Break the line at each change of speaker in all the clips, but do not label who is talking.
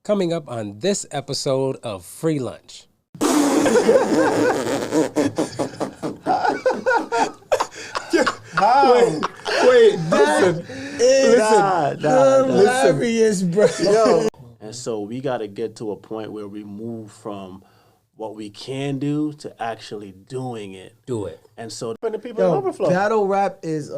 coming up on this episode of Free Lunch.
Wait, listen.
Hilarious, bro.
Yo. And so we got to get to a point where we move from what we can do to actually doing it.
Do it.
And so for the people in Overflow.
Battle rap is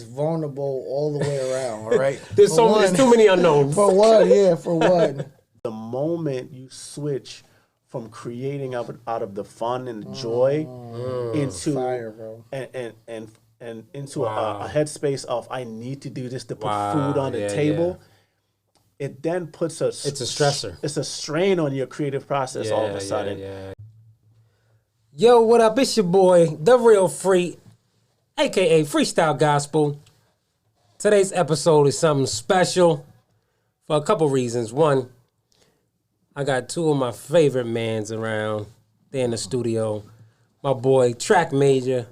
vulnerable all the way around, all right?
There's too many unknowns.
For one.
The moment you switch from creating out of the fun and the joy into
fire, bro.
and into a headspace of I need to do this to put food on the table. Yeah. It then puts
it's a stressor.
It's a strain on your creative process all of a sudden.
Yo, what up? It's your boy, The Real Free, a.k.a. Freestyle Gospel. Today's episode is something special for a couple reasons. One, I got two of my favorite mans around. They're in the studio. My boy, Track Major,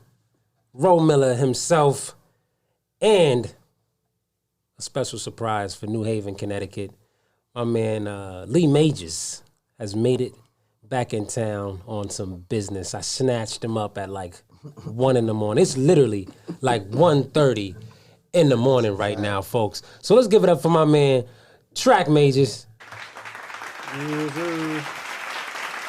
Ro Miller himself, and a special surprise for New Haven, Connecticut. My man Lee Majors has made it back in town on some business. I snatched him up at like 1 a.m. It's literally like 1:30 in the morning right now, folks. So let's give it up for my man Track Majors.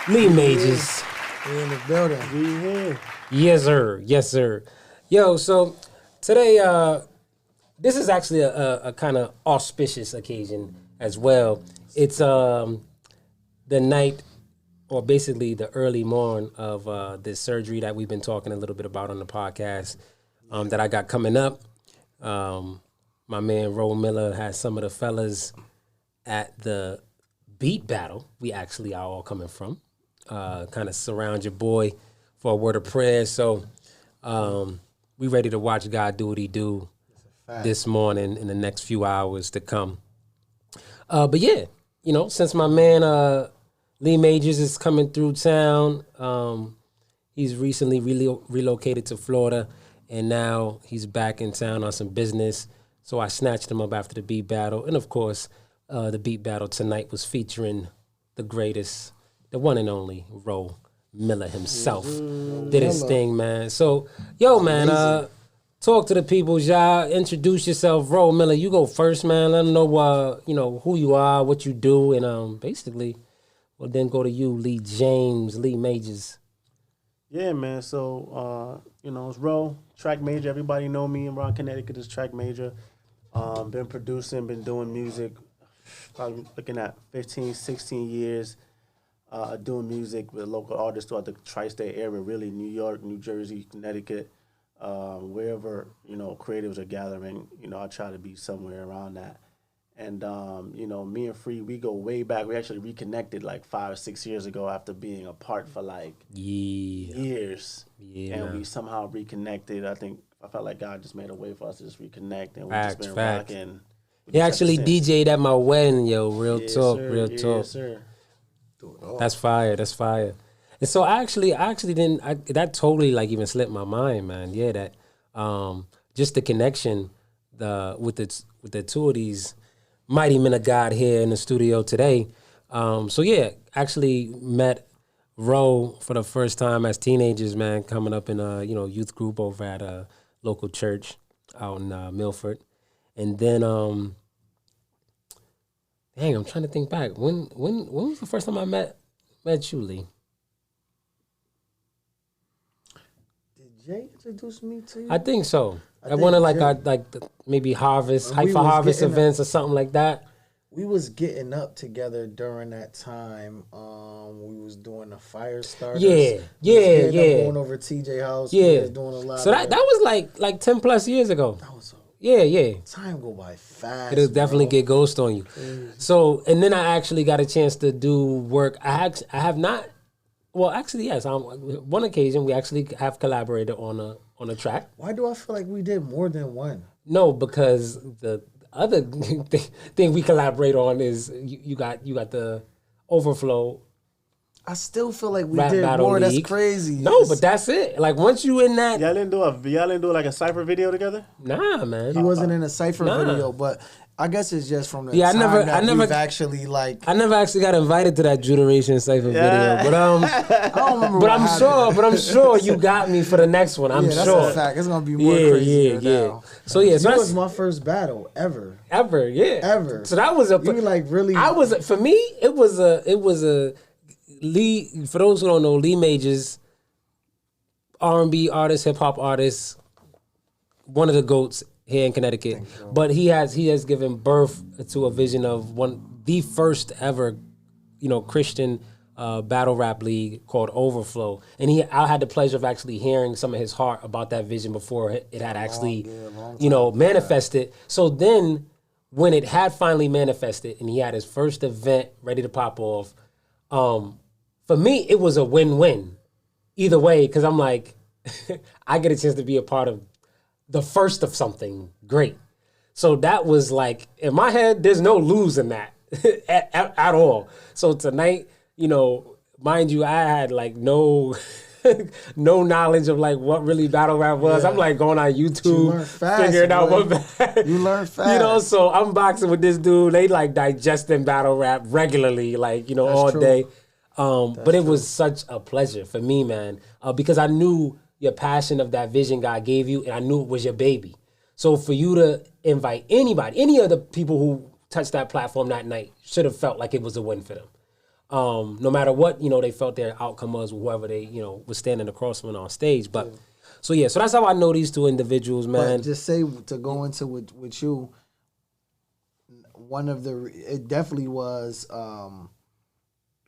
Lee Majors.
We in the building.
We here.
Yes, sir. Yes, sir. Yo, so today, this is actually a kind of auspicious occasion as well. It's the night, or basically the early morn of this surgery that we've been talking a little bit about on the podcast that I got coming up. My man Ro Miller has some of the fellas at the beat battle we actually are all coming from. Kind of surround your boy for a word of prayer. So we ready to watch God do what he do this morning in the next few hours to come. But yeah, since my man Lee Majors is coming through town, he's recently relocated to Florida, and now he's back in town on some business. So I snatched him up after the beat battle. And of course, the beat battle tonight was featuring the greatest, the one and only Ro Miller himself. Did his thing, man. So, yo, man, talk to the people, y'all. Introduce yourself, Ro Miller. You go first, man. Let them know, who you are, what you do, and basically, we'll then go to you, Lee Majors.
Yeah, man. So, it's Ro, Track Major. Everybody know me around Connecticut as Track Major. Been producing, been doing music, probably looking at 15, 16 years. Doing music with local artists throughout the tri-state area, really New York, New Jersey, Connecticut, wherever, creatives are gathering, I try to be somewhere around that. And, me and Free, we go way back. We actually reconnected like 5 or 6 years ago after being apart for like years. Yeah, and we somehow reconnected. I felt like God just made a way for us to just reconnect, and we've just been rocking.
He actually DJ'd at my wedding, yo. Real talk.
Yes, sir.
That's fire. And so I actually didn't. That totally like even slipped my mind, man. Yeah, that just the connection with the two of these mighty men of God here in the studio today. So yeah, actually met Ro for the first time as teenagers, man, coming up in a youth group over at a local church out in Milford, and then dang, I'm trying to think back. When was the first time I met you, Lee?
Did Jay introduce me to you?
I think so. I wanted maybe Harvest, Hyper Harvest events or something like that.
We was getting up together during that time. We was doing the fire starters.
Yeah.
Going over TJ house.
Yeah.
We was doing a lot.
So that was like 10 plus years ago.
That was
Yeah.
Time go by fast.
It'll definitely get ghost on you. So, and then I actually got a chance to do work. I have not. Well, actually, yes. On one occasion, we actually have collaborated on a track.
Why do I feel like we did more than one?
No, because the other thing we collaborate on is you got the Overflow.
I still feel like we
Rap
did
Battle
more.
League.
That's crazy.
No, but that's it. Like once you in that,
Y'all didn't do like a cypher video together?
nah, man.
He wasn't in a cypher video, but I guess it's just from the
Yeah,
time we've actually like.
I never actually got invited to that Juderation Cypher video, but
I don't remember.
But I'm sure you got me for the next one. I'm
that's
sure.
a fact. It's gonna be more crazier now.
So yeah, so
that
was
my first battle ever.
Ever. So that was a.
You like really?
For me. It was a Lee. For those who don't know, Lee Majors, R&B artist, hip hop artist, one of the GOATs here in Connecticut. But he has given birth to a vision of the first ever, Christian battle rap league called Overflow. And I had the pleasure of actually hearing some of his heart about that vision before it had actually, manifested. So then when it had finally manifested and he had his first event ready to pop off, for me, it was a win-win either way, because I'm like, I get a chance to be a part of the first of something great. So that was like, in my head, there's no losing that at all. So tonight, mind you, I had like no knowledge of like what really battle rap was. I'm like going on YouTube, figuring out what
you learn fast.
So I'm boxing with this dude. They like digesting battle rap regularly, like, all day. But it was such a pleasure for me, man, because I knew your passion of that vision God gave you, and I knew it was your baby. So for you to invite anybody, any of the people who touched that platform that night should have felt like it was a win for them. No matter what, they felt their outcome was, whoever they, was standing across from on stage. But so that's how I know these two individuals, man.
But just say, to go into with you, it definitely was,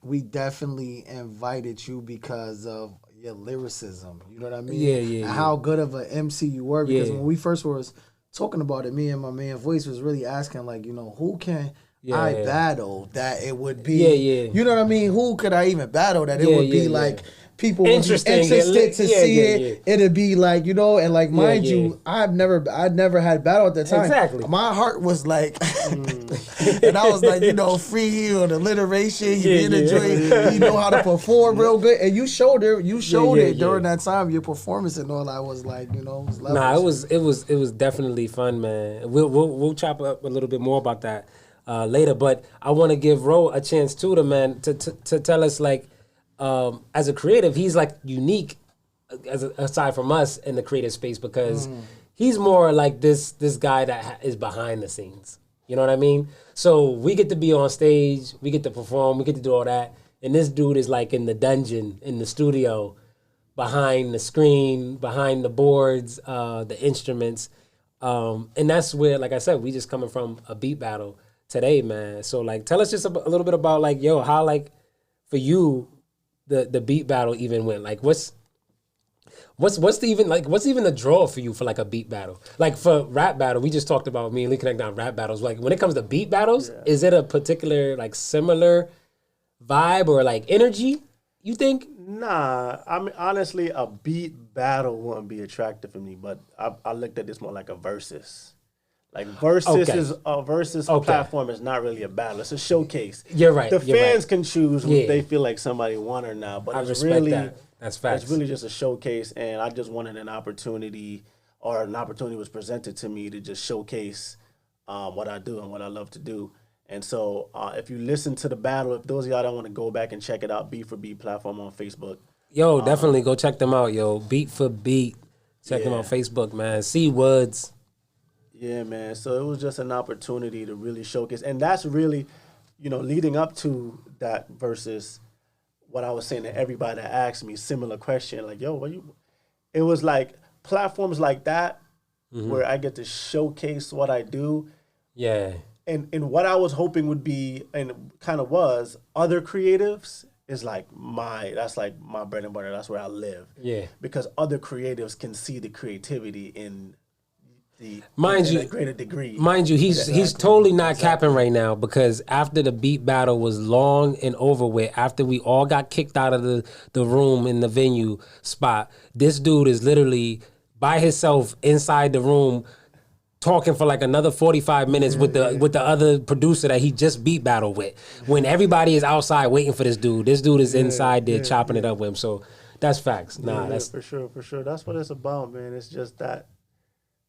we definitely invited you because of your lyricism. You know what I mean?
Yeah.
And how good of an MC you were. Because when we first was talking about it, me and my man Voice was really asking, like, who can I battle that it would be? You know what I mean? Who could I even battle that it would be like people would be interested to see it? It'd be like, and like, mind you, I'd never had battle at that time.
Exactly.
My heart was like, and I was like, free heel, the alliteration, he in the joint, he know how to perform real good, and you showed it during that time, your performance and all. I was like, it was levels.
It was definitely fun, man. We'll chop up a little bit more about that later, but I want to give Ro a chance too, to tell us, like, as a creative, he's like unique aside from us in the creative space, because he's more like this guy that is behind the scenes. You know what I mean? So we get to be on stage, we get to perform, we get to do all that, and this dude is like in the dungeon, in the studio, behind the screen, behind the boards, the instruments, and that's where, like I said, we just coming from a beat battle today, man. So like, tell us just a little bit about, like, how, like, for you, the beat battle even went. Like, what's even the draw for you for like a beat battle? Like for rap battle, we just talked about, me and Lee connect on rap battles. Like when it comes to beat battles, is it a particular like similar vibe or like energy, you think?
Nah, I mean, honestly, a beat battle wouldn't be attractive for me, but I looked at this more like a versus. Like versus platform is not really a battle; it's a showcase.
You're right.
The fans can choose if they feel like somebody won or not, but it's really
that. That's facts.
It's really just a showcase, and I just wanted an opportunity was presented to me to just showcase what I do and what I love to do. And so, if you listen to the battle, if those of y'all don't want to go back and check it out, Beat for Beat platform on Facebook.
Yo, definitely go check them out, yo. Beat for Beat. Check them out on Facebook, man. C Woods.
Yeah, man. So it was just an opportunity to really showcase. And that's really, leading up to that versus what I was saying to everybody that asked me similar question. Like, yo, it was like platforms like that where I get to showcase what I do.
Yeah.
And what I was hoping would be, and kind of was, other creatives is that's like my bread and butter. That's where I live.
Yeah.
Because other creatives can see the creativity in a greater degree.
Mind you, he's totally not capping right now, because after the beat battle was long and over with, after we all got kicked out of the room in the venue spot, this dude is literally by himself inside the room talking for like another 45 minutes with the other producer that he just beat battled with. When everybody is outside waiting for this dude is inside there chopping it up with him. So that's facts. That's
for sure. That's what it's about, man. It's just that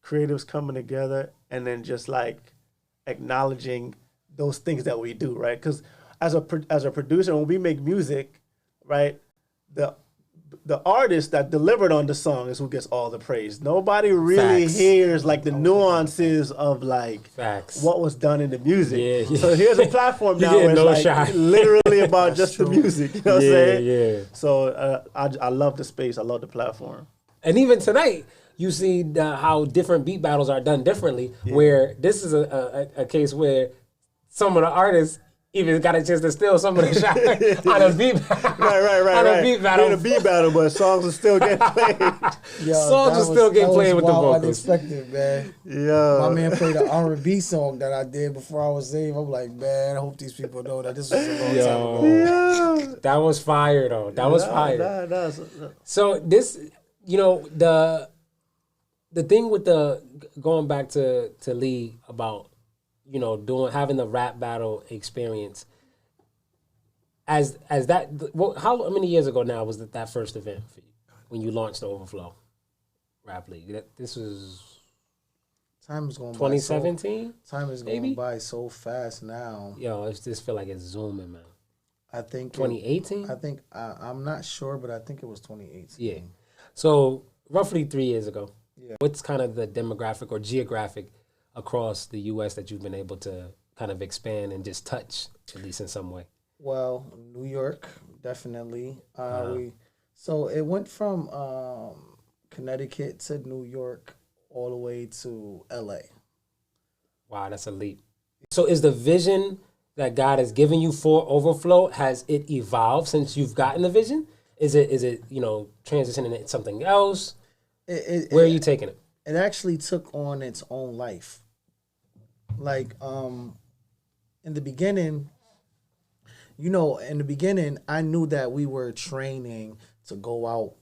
creatives coming together, and then just like acknowledging those things that we do, right? Because as a producer, when we make music, right, the artist that delivered on the song is who gets all the praise. Nobody really hears like the nuances of like what was done in the music. Yeah. So here's a platform now where it's like literally about just the music. You know what I'm saying? Yeah. So I love the space. I love the platform.
And even tonight, you see how different beat battles are done differently. Yeah. Where this is a case where some of the artists even got a chance to steal some of the shots on a beat battle.
Right.
On a beat battle.
In a beat battle, but songs are still getting played.
Songs are still getting played with the vocals.
Unexpected, man.
Yo.
My man played an R&B song that I did before I was saved. I'm like, man, I hope these people know that this was a long time ago.
Yeah. That was fire, though. That was fire. So this, the thing with going back to Lee about, having the rap battle experience. As that, how many years ago now was that first event for you when you launched the Overflow Rap League? This was
time is going
2017.
Time is going by so fast now.
Yo, I just feel like it's zooming, man.
I think
2018.
I'm not sure, but I think it was 2018.
Yeah, so roughly 3 years ago. Yeah. What's kind of the demographic or geographic across the U.S. that you've been able to kind of expand and just touch, at least in some way?
Well, New York, definitely. So it went from Connecticut to New York all the way to L.A.
Wow, that's a leap. So is the vision that God has given you for Overflow, has it evolved since you've gotten the vision? Is it transitioning into something else? Where are you taking it?
It actually took on its own life. Like, in the beginning, I knew that we were training to go out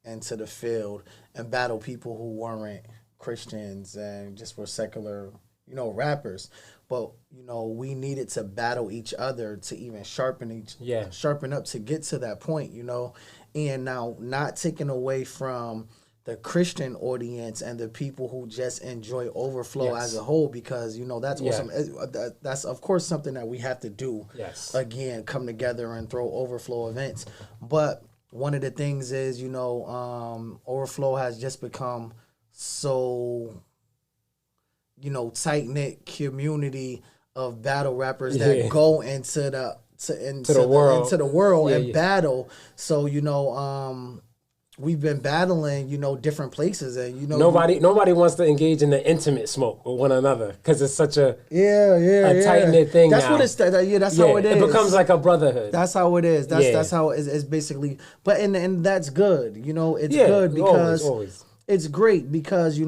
into the field and battle people who weren't Christians and just were secular, rappers. But, we needed to battle each other to even sharpen up to get to that point, And now, not taking away from the Christian audience and the people who just enjoy Overflow as a whole, because that's awesome. That's of course something that we have to do.
Yes.
Again, come together and throw Overflow events. But one of the things is, Overflow has just become so, tight knit community of battle rappers that go into the world and battle. So we've been battling, different places, and
nobody wants to engage in the intimate smoke with one another because it's such a tight knit thing.
That's
now.
What it's. That's how it is.
It becomes like a brotherhood.
That's how it is. That's how it's basically. But and that's good. It's good because
always.
It's great because it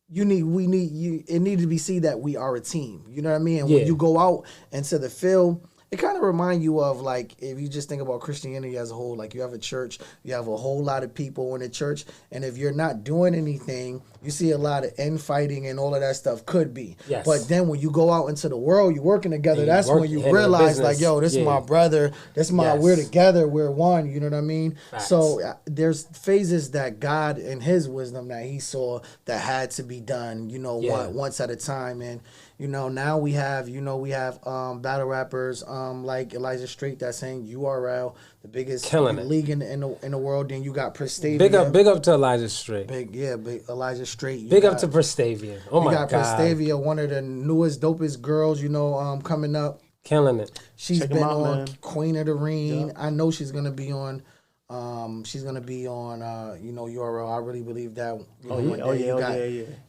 needs to be seen that we are a team. You know what I mean? And when you go out into the field, it kind of reminds you of, like, if you just think about Christianity as a whole, like, you have a church, you have a whole lot of people in the church, and if you're not doing anything, you see a lot of infighting and all of that stuff could be.
Yes.
But then when you go out into the world, you're working together, that's when you realize, like, yo, this is my brother, we're together, we're one, you know what I mean?
Facts.
So there's phases that God, in his wisdom, that he saw that had to be done, once at a time, and now we have battle rappers like Elijah Strait that's saying URL, the biggest league in the world. Then you got Prestavia.
Big up to Elijah Strait.
Big Elijah Strait.
Big up to Prestavia. Oh my God.
You got Prestavia, one of the newest, dopest girls, coming up.
Killing it.
She's been on Queen of the Ring. Yep. I know she's gonna be on. URL. I really believe that. You got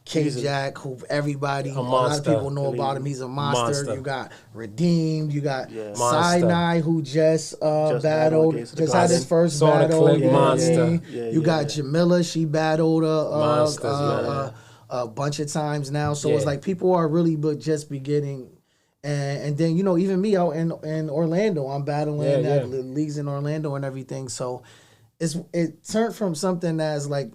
K-Jack, who everybody, a lot of people know about him. He's a monster. You got Redeemed. You got Sinai, who just battled, just had his first battle.
Monster.
You got Jamila. She battled a bunch of times now. So it's like people are really just beginning. And then even me out in Orlando, I'm battling leagues in Orlando and everything. So it turned from something that's like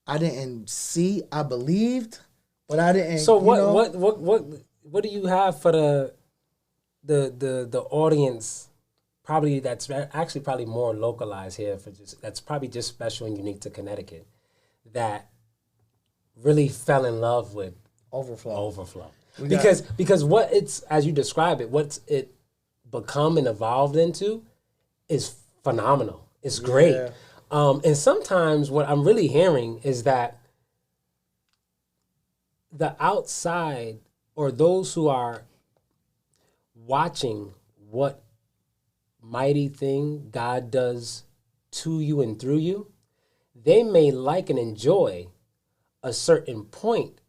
I didn't see, I believed, but I didn't.
So what do you have for the audience? Probably that's actually probably more localized here that's probably just special and unique to Connecticut. That really fell in love with Overflow. Because what it's, as you describe it, what's it become and evolved into is phenomenal. It's great. Yeah. And sometimes what I'm really hearing is that the outside, or those who are watching what mighty thing God does to you and through you, they may like and enjoy a certain point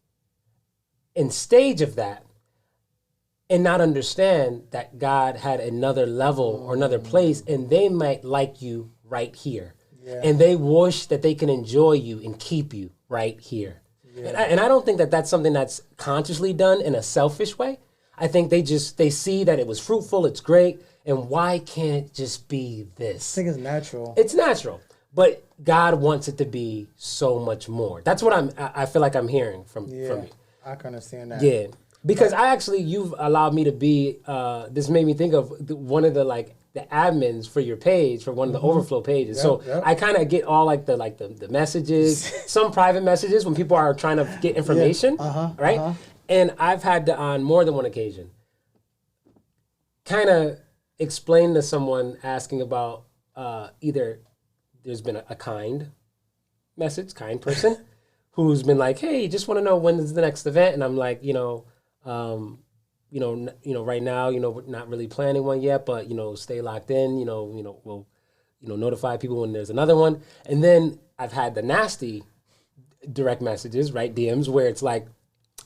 and stage of that, and not understand that God had another level or another place, and they might like you right here. Yeah. And they wish that they can enjoy you and keep you right here. Yeah. And I don't think that that's something that's consciously done in a selfish way. I think they see that it was fruitful, it's great, and why can't it just be this?
I think it's natural.
It's natural, but God wants it to be so much more. That's what I feel like I'm hearing from you.
I can understand that.
Yeah. Because you've allowed me to be, this made me think of one of the admins for your page, for one of the Overflow pages. I kind of get all the messages, some private messages when people are trying to get information, right? And I've had to, on more than one occasion, kind of explain to someone asking about either there's been a kind message, kind person, who's been like, hey, just want to know when is the next event, and I'm like, right now, we're not really planning one yet, but stay locked in. We'll notify people when there's another one. And then I've had the nasty direct messages, right, DMs, where it's like,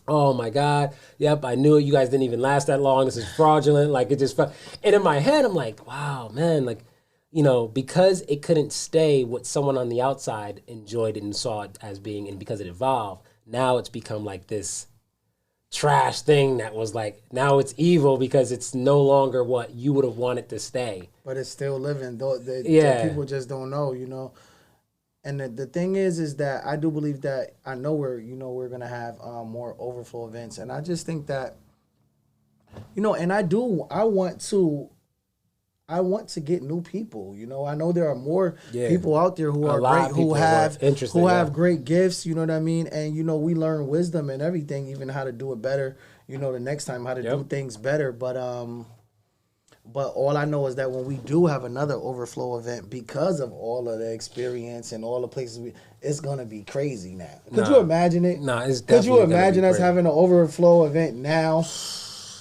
oh my God, yep, I knew it. You guys didn't even last that long. This is fraudulent. Like, it just felt. And in my head, I'm like, wow, man, because it couldn't stay what someone on the outside enjoyed it and saw it as being, and because it evolved, now it's become like this trash thing that was now it's evil because it's no longer what you would have wanted to stay.
But it's still living. The people just don't know, And the thing is that I do believe that, I know we're going to have more Overflow events. And I just think that, and I want to get new people. I know there are more people out there who are great, who have great gifts. You know what I mean? And we learn wisdom and everything, even how to do it better. The next time how to do things better. But all I know is that when we do have another Overflow event, because of all of the experience and all the places it's gonna be crazy now. Could you imagine it?
It's definitely.
Could you imagine us having an Overflow event now?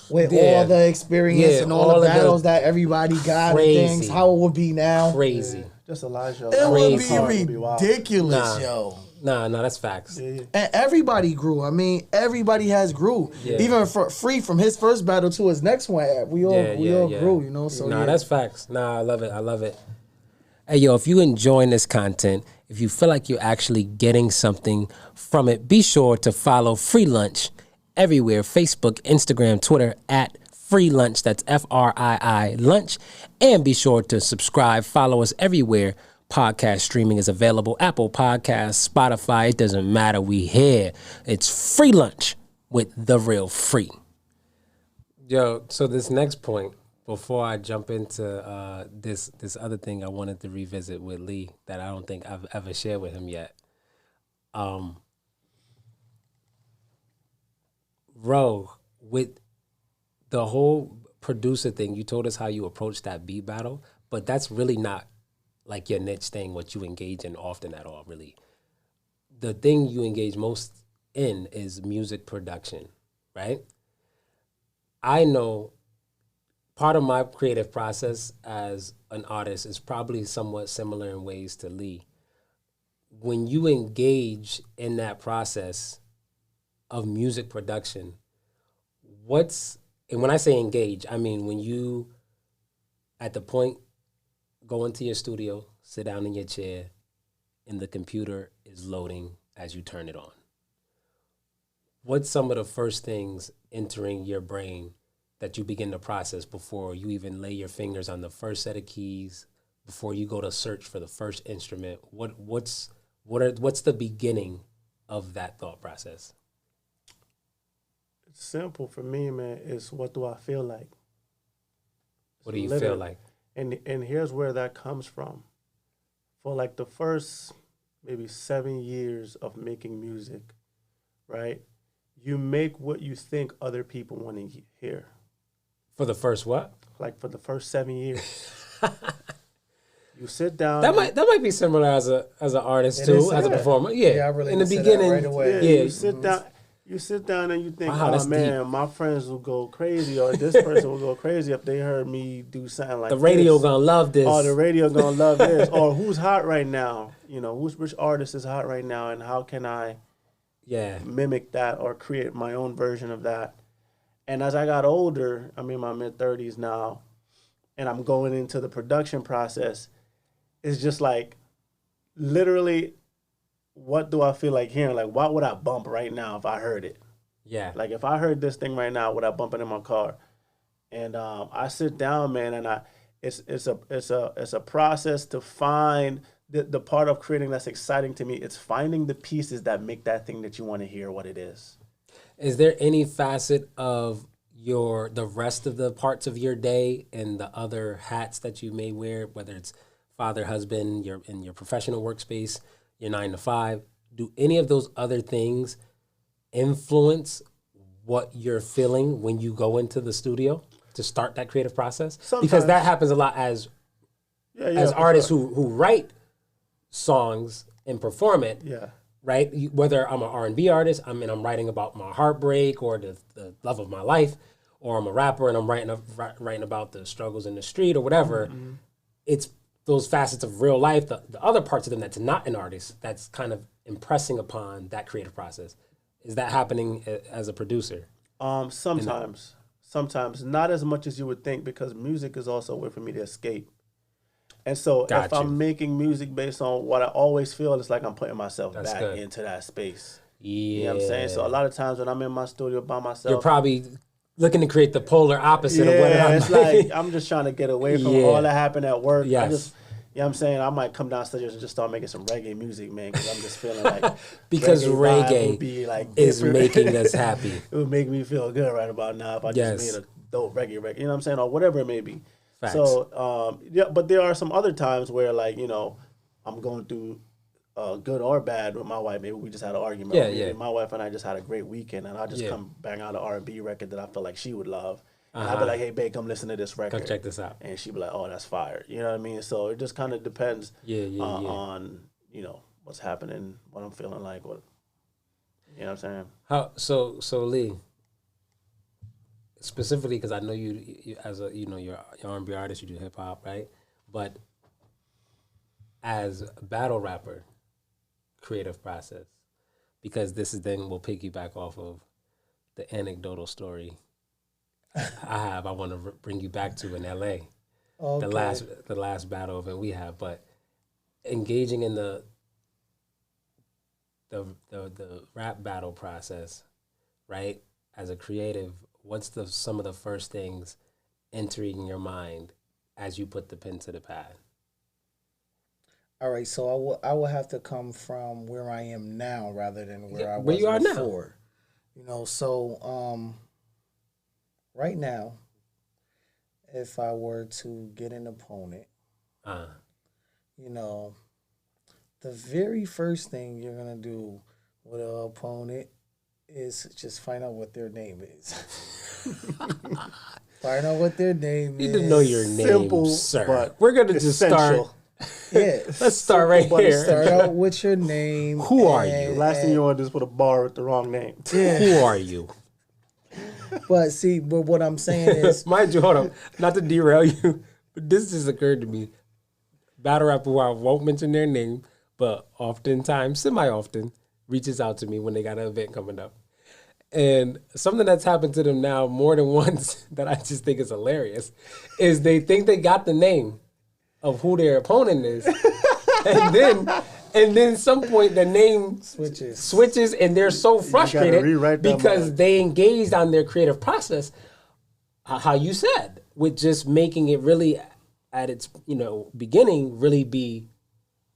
With all the experience and all the battles that everybody got and things, how it would be now.
Crazy.
Yeah. Just Elijah.
It would be ridiculous, yo.
Nah, that's facts.
Yeah. And everybody grew. I mean, everybody has grew. Yeah. Even Free from his first battle to his next one, we all grew, So
that's facts. I love it. Hey, yo, if you enjoying this content, if you feel like you're actually getting something from it, be sure to follow Free Lunch everywhere: Facebook, Instagram, Twitter, at Free Lunch. That's FRII Lunch. And be sure to subscribe. Follow us everywhere podcast streaming is available: Apple Podcasts, Spotify. It doesn't matter. We here. It's Free Lunch with the real Free. Yo, so this next point, before I jump into this other thing I wanted to revisit with Lee that I don't think I've ever shared with him yet. Ro, with the whole producer thing, you told us how you approached that beat battle, but that's really not like your niche thing, what you engage in often at all, really. The thing you engage most in is music production, right? I know part of my creative process as an artist is probably somewhat similar in ways to Lee. When you engage in that process of music production, and when I say engage, I mean when you, at the point, go into your studio, sit down in your chair, and the computer is loading as you turn it on. What's some of the first things entering your brain that you begin to process before you even lay your fingers on the first set of keys, before you go to search for the first instrument? What's the beginning of that thought process?
It's simple for me, man. It's what do I feel like?
What do you feel like?
And here's where that comes from. For like the first maybe 7 years of making music, right? You make what you think other people want to hear.
For the first what?
Like for the first 7 years. You sit down.
That might be similar as an artist too, as a performer. Yeah,
I really
in the beginning,
right away.
Yeah, you sit down and you think, wow, oh man, deep. My friends will go crazy, or this person will go crazy if they heard me do something like
the radio
this.
Gonna love this.
Oh, the radio gonna love this. Or who's hot right now? You know, which artist is hot right now, and how can I mimic that or create my own version of that? And as I got older, I'm in my mid-30s now, and I'm going into the production process. It's just like, literally, what do I feel like hearing? Like, what would I bump right now if I heard it?
Yeah.
Like, if I heard this thing right now, would I bump it in my car? And I sit down, man, and it's a process to find the part of creating that's exciting to me. It's finding the pieces that make that thing that you want to hear what it is.
Is there any facet of the rest of the parts of your day and the other hats that you may wear, whether it's father, husband, in your professional workspace, your 9 to 5, do any of those other things influence what you're feeling when you go into the studio to start that creative process? Sometimes. Because that happens a lot as artists who write songs and perform it.
Yeah.
Right? Whether I'm an R&B artist, I'm writing about my heartbreak or the love of my life, or I'm a rapper and I'm writing about the struggles in the street or whatever. Mm-hmm. It's those facets of real life, the other parts of them that's not an artist, that's kind of impressing upon that creative process. Is that happening as a producer?
Sometimes. Sometimes. Not as much as you would think, because music is also a way for me to escape. And so if I'm making music based on what I always feel, it's like I'm putting myself back into that space.
Yeah.
You know what I'm saying? So a lot of times when I'm in my studio by myself,
you're probably looking to create the polar opposite of what I'm
it's like I'm just trying to get away from all that happened at work.
Yes.
I just, you know what I'm saying? I might come downstairs and just start making some reggae music, man, because I'm just feeling like
because reggae
would be like
is making us happy.
It would make me feel good right about now if I just made a dope reggae record, you know what I'm saying, or whatever it may be. Facts. So, but there are some other times where, like, you know, I'm going through good or bad with my wife. Maybe we just had an argument. Yeah. My wife and I just had a great weekend, and I just come bang out an R&B record that I feel like she would love. And I'd be like, hey, babe, come listen to this record.
Come check this out.
And she'd be like, oh, that's fire. You know what I mean? So it just kind of depends on, you know, what's happening, what I'm feeling like, what, you know what I'm saying?
So Lee, specifically, because I know you as a, you know, you're R&B artist, you do hip hop, right? But as a battle rapper, creative process, because this is then we'll piggyback off of the anecdotal story I want to bring you back to in LA. Okay. The last battle event we have, but engaging in the rap battle process, right? As a creative, what's some of the first things entering your mind as you put the pen to the pad?
All right, so I will have to come from where I am now rather than where I was before. Now. You know, so right now, if I were to get an opponent, you know, the very first thing you're gonna do with an opponent is just find out what their name is. Find out what their name is.
You need to know your name, simple, sir. But we're gonna just start.
Yeah,
let's start right here.
Start out with your name.
Who are you?
Last thing you want to do is put a bar with the wrong name.
Yeah.
Who are you?
But what I'm saying is,
mind you, hold on, not to derail you, but this just occurred to me. Battle rapper who I won't mention their name, but oftentimes, semi-often, reaches out to me when they got an event coming up. And something that's happened to them now more than once that I just think is hilarious is they think they got the name of who their opponent is. And then some point the name switches and they're so frustrated because they engaged on their creative process, how you said, with just making it really at its, you know, beginning really be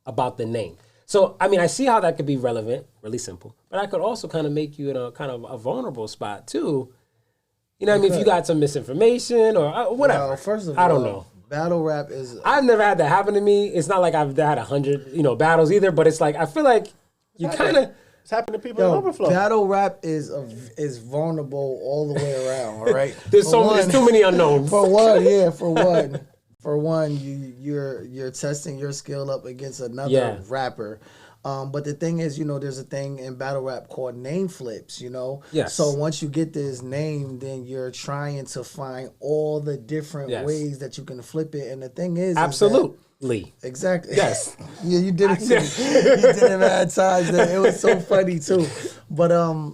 about the name. So, I mean, I see how that could be relevant, really simple, but I could also kind of make you in a kind of a vulnerable spot too. You know what I mean? If you got some misinformation or whatever.
Well, first of
all, I don't know.
Battle rap is...
I've never had that happen to me. It's not like I've had 100, battles either, but it's like, I feel like you kind of...
It's happened to people in Overflow.
Battle rap is vulnerable all the way around. All right.
There's too many unknowns.
For one, you're testing your skill up against another rapper. But the thing is, there's a thing in battle rap called name flips,
Yes.
So once you get this name, then you're trying to find all the different ways that you can flip it. And the thing is,
absolutely.
Exactly.
Yes.
Yeah, you did it too. You did it mad times. It was so funny too. But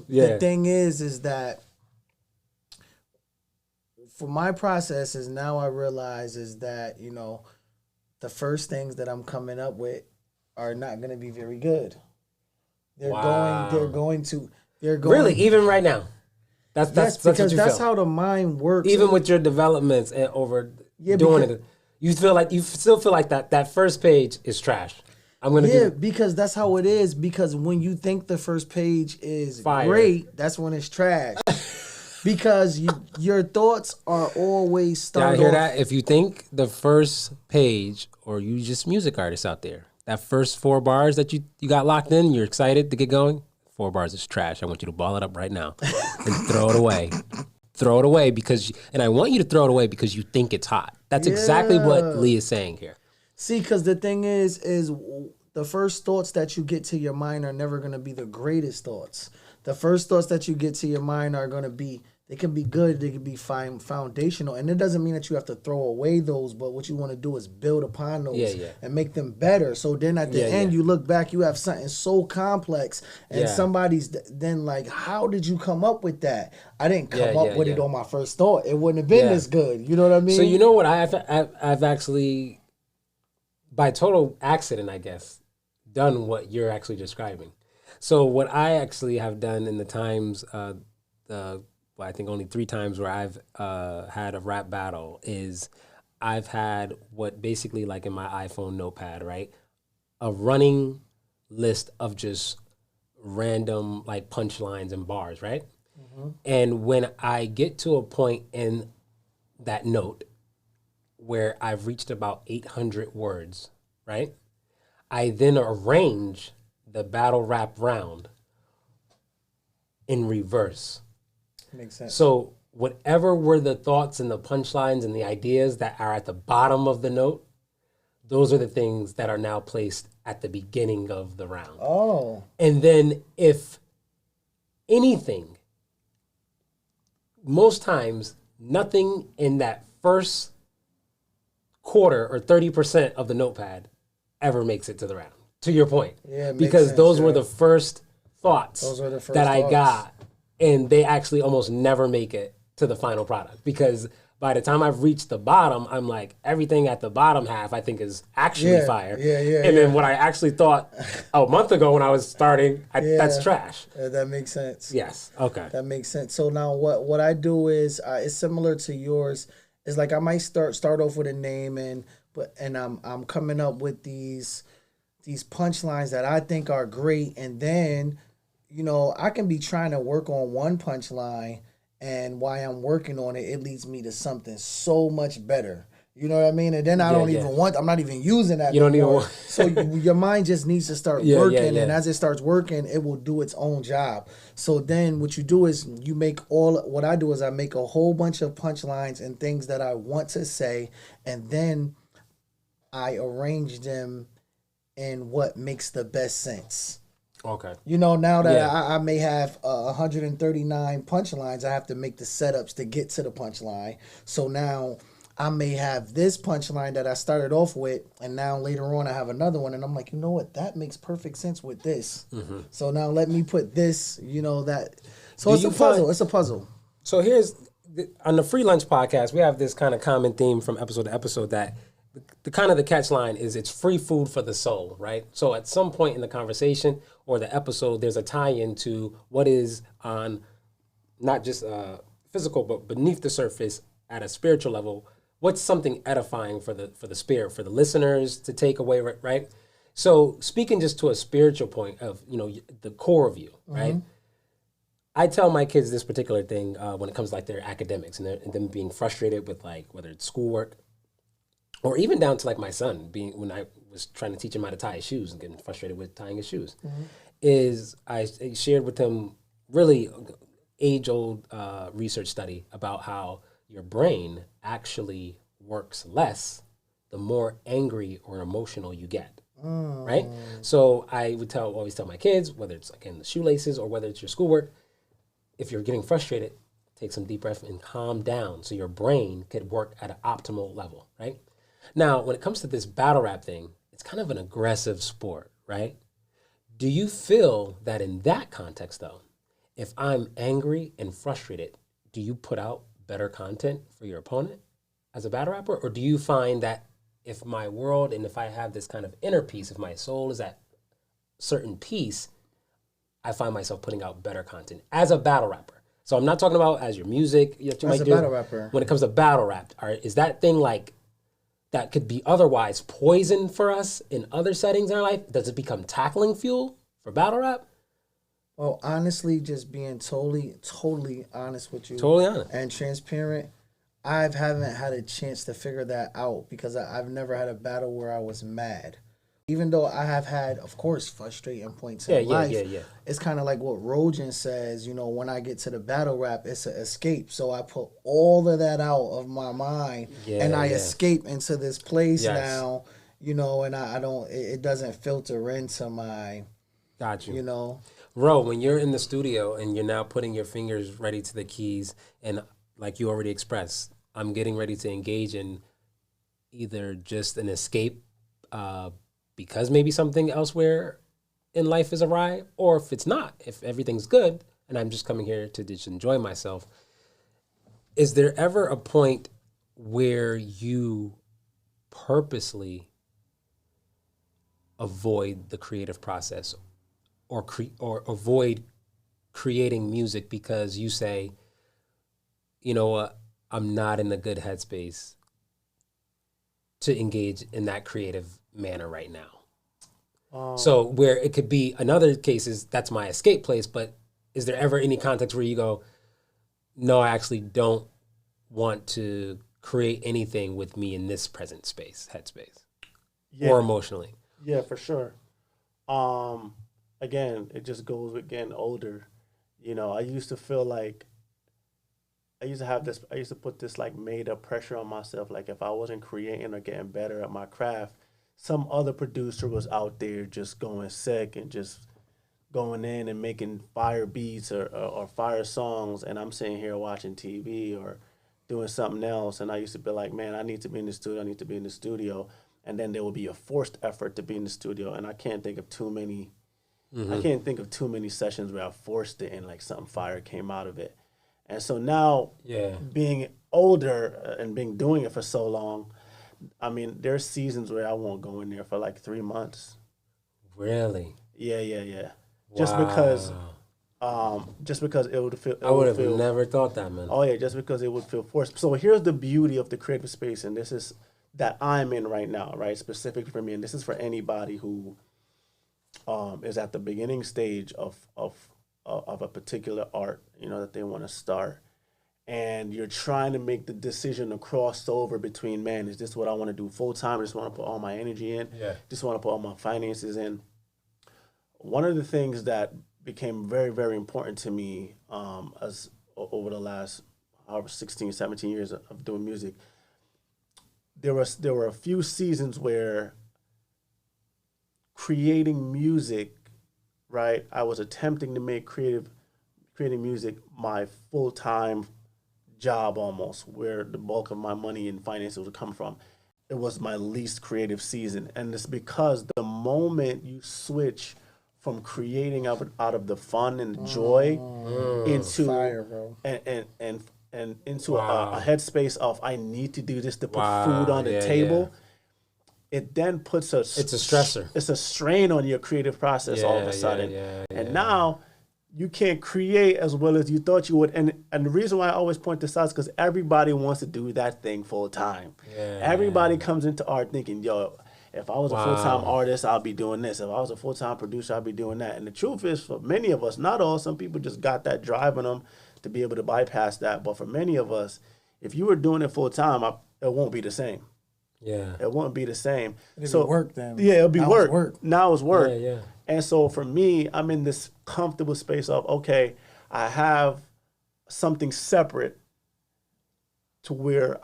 the thing is that for my process is now I realize is that, the first things that I'm coming up with are not going to be very good. They're going to
really, even right now. That's
because
what you
that's
feel.
how the mind works.
Even with your developments and doing it, you still feel like that first page is trash.
Because that's how it is. Because when you think the first page is great, that's when it's trash. Because your thoughts are always started.
Y'all hear that? If you think the first page, or you just music artists out there, that first 4 bars that you got locked in, you're excited to get going, 4 bars is trash. I want you to ball it up right now and throw it away. Throw it away and I want you to throw it away because you think it's hot. That's exactly what Lee is saying here.
See, because the thing is the first thoughts that you get to your mind are never going to be the greatest thoughts. The first thoughts that you get to your mind are going to be, they can be good, they can be fine, foundational. And it doesn't mean that you have to throw away those, but what you want to do is build upon those and make them better. So then at the end, you look back, you have something so complex, and somebody's then like, how did you come up with that? I didn't come up with it on my first thought. It wouldn't have been this good. You know what I mean?
So you know what I've actually, by total accident, I guess, done what you're actually describing. So what I actually have done in the times, I think only 3 times where I've had a rap battle is I've had what basically like in my iPhone notepad, right? A running list of just random like punchlines and bars, right? Mm-hmm. And when I get to a point in that note where I've reached about 800 words, right? I then arrange the battle rap round in reverse.
Makes sense.
So whatever were the thoughts and the punchlines and the ideas that are at the bottom of the note, those are the things that are now placed at the beginning of the round.
Oh.
And then if anything, most times, nothing in that first quarter or 30% of the notepad ever makes it to the round, to your point.
Yeah,
because those were the first thoughts I got. And they actually almost never make it to the final product because by the time I've reached the bottom, I'm like, everything at the bottom half I think is actually fire. And then what I actually thought a month ago when I was starting, that's trash.
That makes sense.
Yes. Okay.
That makes sense. So now what I do is it's similar to yours. It's like I might start off with a name and I'm coming up with these punchlines that I think are great, and then I can be trying to work on one punchline, and while I'm working on it, it leads me to something so much better. You know what I mean? And then I'm not even using that.
You don't even want.
So your mind just needs to start working, and as it starts working, it will do its own job. So then what you do is what I do is I make a whole bunch of punchlines and things that I want to say, and then I arrange them in what makes the best sense.
Okay.
Now that I may have 139 punchlines, I have to make the setups to get to the punchline. So now I may have this punchline that I started off with, and now later on I have another one, and I'm like, you know what? That makes perfect sense with this. Mm-hmm. So now let me put this, that. So it's a puzzle. It's a puzzle.
So on the Free Lunch podcast, we have this kind of common theme from episode to episode that the kind of the catch line is it's free food for the soul, right? So at some point in the conversation or the episode, there's a tie-in to what is on not just physical, but beneath the surface at a spiritual level. What's something edifying for the spirit, for the listeners to take away, right? So speaking just to a spiritual point of, the core of you, right? Mm-hmm. I tell my kids this particular thing when it comes to like their academics and them being frustrated with like whether it's schoolwork, or even down to like my son when I was trying to teach him how to tie his shoes and getting frustrated with tying his shoes. Mm-hmm. is I shared with him really age-old research study about how your brain actually works less the more angry or emotional you get. Right? So I would always tell my kids, whether it's again the shoelaces or whether it's your schoolwork, if you're getting frustrated, take some deep breath and calm down so your brain could work at an optimal level, right? Now, when it comes to this battle rap thing, it's kind of an aggressive sport, right? Do you feel that in that context though, if I'm angry and frustrated, do you put out better content for your opponent as a battle rapper? Or do you find that if my world and if I have this kind of inner peace, if my soul is at certain peace, I find myself putting out better content as a battle rapper? So I'm not talking about as your music.
As a battle rapper.
When it comes to battle rap, is that thing like that could be otherwise poison for us in other settings in our life? Does it become tackling fuel for battle rap?
Well, honestly, just being totally honest with you.
Totally honest.
And transparent. I haven't had a chance to figure that out because I've never had a battle where I was mad. Even though I have had, of course, frustrating points in life, it's kind of like what Rojan says, when I get to the battle rap, it's an escape. So I put all of that out of my mind and I escape into this place now, and I don't, it doesn't filter into my,
got you. Ro, when you're in the studio and you're now putting your fingers ready to the keys and like you already expressed, I'm getting ready to engage in either just an escape because maybe something elsewhere in life is awry, or if it's not, if everything's good and I'm just coming here to just enjoy myself. Is there ever a point where you purposely avoid the creative process or avoid creating music because you say, you know what, I'm not in a good headspace to engage in that creative manner right now? So where it could be, in other cases, that's my escape place, but is there ever any context where you go, no, I actually don't want to create anything with me in this present headspace, or emotionally?
Yeah, for sure. Again, it just goes with getting older. I used to feel like I used to put this like made up pressure on myself. Like if I wasn't creating or getting better at my craft, some other producer was out there just going sick and just going in and making fire beats or fire songs. And I'm sitting here watching TV or doing something else. And I used to be like, man, I need to be in the studio. And then there will be a forced effort to be in the studio. And I can't think of too many sessions where I forced it and like something fire came out of it. And so now, being older and doing it for so long, I mean, there's seasons where I won't go in there for like 3 months.
Really?
Yeah.
Wow.
Just because it would feel.
I would have never thought that, man.
Oh yeah, just because it would feel forced. So here's the beauty of the creative space, and this is that I'm in right now, right? Specifically for me, and this is for anybody who is at the beginning stage of a particular art, that they want to start. And you're trying to make the decision to cross over between, man, is this what I want to do full time? I just want to put all my energy in. Yeah. Just want to put all my finances in. One of the things that became very, very important to me as over the last 16, 17 years of doing music, there were a few seasons where creating music, right, I was attempting to make creating music my full-time job almost, where the bulk of my money and finances would come from. It was my least creative season. And it's because the moment you switch from creating out of the fun and the joy into fire, bro. And into a headspace of I need to do this to put food on the table, it then puts it's a stressor. It's a strain on your creative process all of a sudden. And now you can't create as well as you thought you would. And the reason why I always point this out is because everybody wants to do that thing full time. Everybody comes into art thinking, yo, if I was a full-time artist, I'll be doing this. If I was a full-time producer, I'll be doing that. And the truth is, for many of us, not all, some people just got that drive in them to be able to bypass that. But for many of us, if you were doing it full-time, it won't be the same.
Yeah.
It wouldn't be the same.
It'd be work then.
Yeah, it'll be
Now
work.
it's work.
Now it's work.
Yeah, yeah.
And so for me, I'm in this comfortable space of, okay, I have something separate to where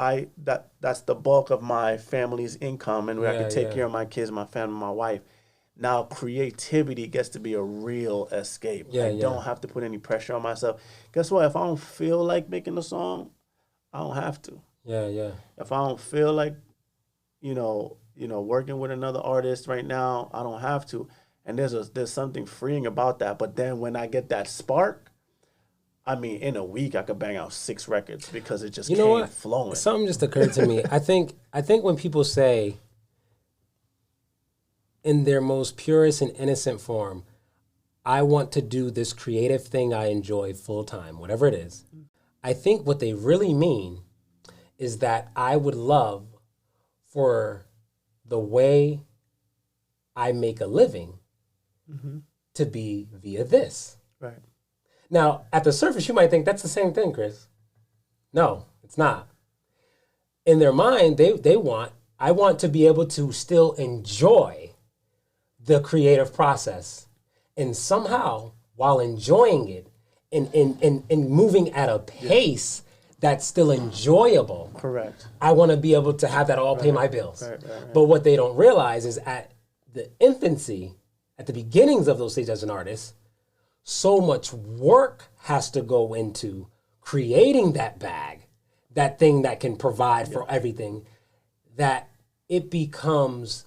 that's the bulk of my family's income and where I can take care of my kids, my family, my wife. Now creativity gets to be a real escape. I don't have to put any pressure on myself. Guess what? If I don't feel like making a song, I don't have to.
Yeah, yeah.
If I don't feel like, working with another artist right now, I don't have to. And there's something freeing about that. But then when I get that spark, I mean, in a week I could bang out 6 records because it just came flowing.
Something just occurred to me. I think when people say, in their most purest and innocent form, I want to do this creative thing I enjoy full time, whatever it is, I think what they really mean is that I would love for the way I make a living to be via this.
Right.
Now, at the surface, you might think that's the same thing, Chris. No, it's not. In their mind, I want to be able to still enjoy the creative process. And somehow, while enjoying it and moving at a pace that's still enjoyable.
Correct.
I want to be able to have that all pay my bills.
Right.
But what they don't realize is at the infancy, at the beginnings of those stages as an artist, so much work has to go into creating that bag, that thing that can provide for everything, that it becomes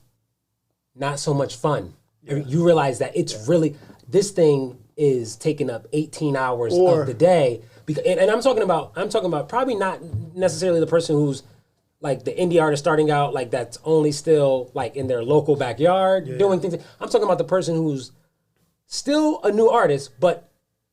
not so much fun. You realize that it's really, this thing is taking up 18 hours of the day. And I'm talking about probably not necessarily the person who's like the indie artist starting out, like that's only still like in their local backyard doing things. I'm talking about the person who's still a new artist, but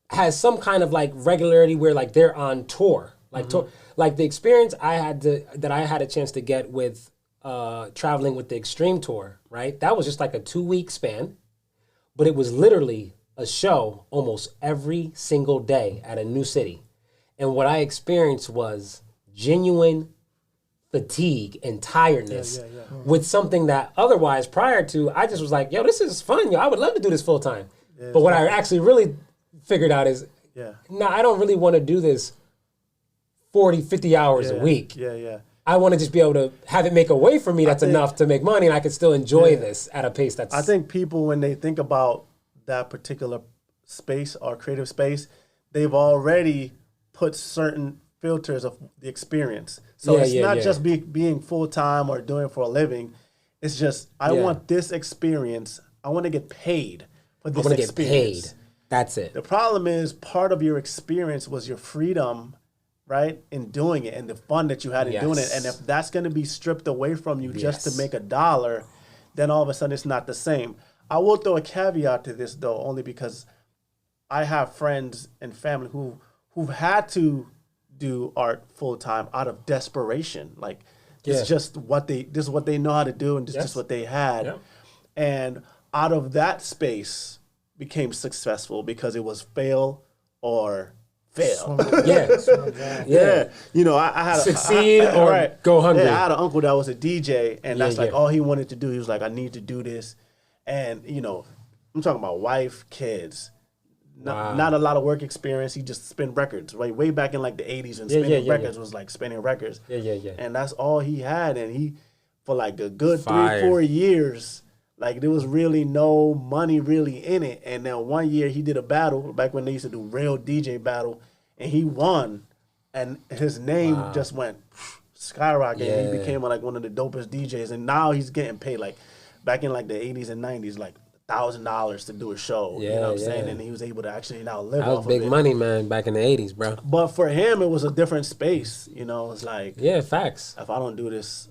has some kind of like regularity where like they're on tour. Like like the experience I had a chance to get with traveling with the Extreme Tour, right? That was just like a 2-week span, but it was literally a show almost every single day at a new city. And what I experienced was genuine fatigue and tiredness with something that otherwise prior to, I just was like, yo, this is fun. Yo, I would love to do this full time. But what I actually really figured out is, no, I don't really want to do this 40, 50 hours a week. I want to just be able to have it make a way for me that's enough to make money and I can still enjoy this at a pace that's...
I think people, when they think about that particular space or creative space, they've already put certain filters of the experience. So it's not just being full-time or doing it for a living. It's just, I want this experience. I want to get paid for this experience. I want to get paid.
That's it.
The problem is part of your experience was your freedom, right, in doing it and the fun that you had in doing it. And if that's going to be stripped away from you just to make $1, then all of a sudden it's not the same. I will throw a caveat to this, though, only because I have friends and family who've had to do art full time out of desperation. Like it's just this is what they know how to do, and this is just what they had. And out of that space became successful because it was fail or fail. You know, I had
succeed or go hungry.
Yeah, I had an uncle that was a DJ, and that's like all he wanted to do. He was like, I need to do this. And, you know, I'm talking about wife, kids, not a lot of work experience. He just spin records, right? Way back in like the 80s, and spinning records was like spinning records. And that's all he had. And he, for like a good 3-4 years, like there was really no money really in it. And then one year he did a battle, back when they used to do real DJ battle, and he won. And his name just went skyrocketing. He became like one of the dopest DJs. And now he's getting paid like, back in like the 80s and 90s, like $1,000 to do a show. You know what I'm saying? And he was able to actually now live off of it.
That was big money, man, back in the 80s, bro.
But for him, it was a different space. You know, it's like...
Yeah, facts.
If I don't do this,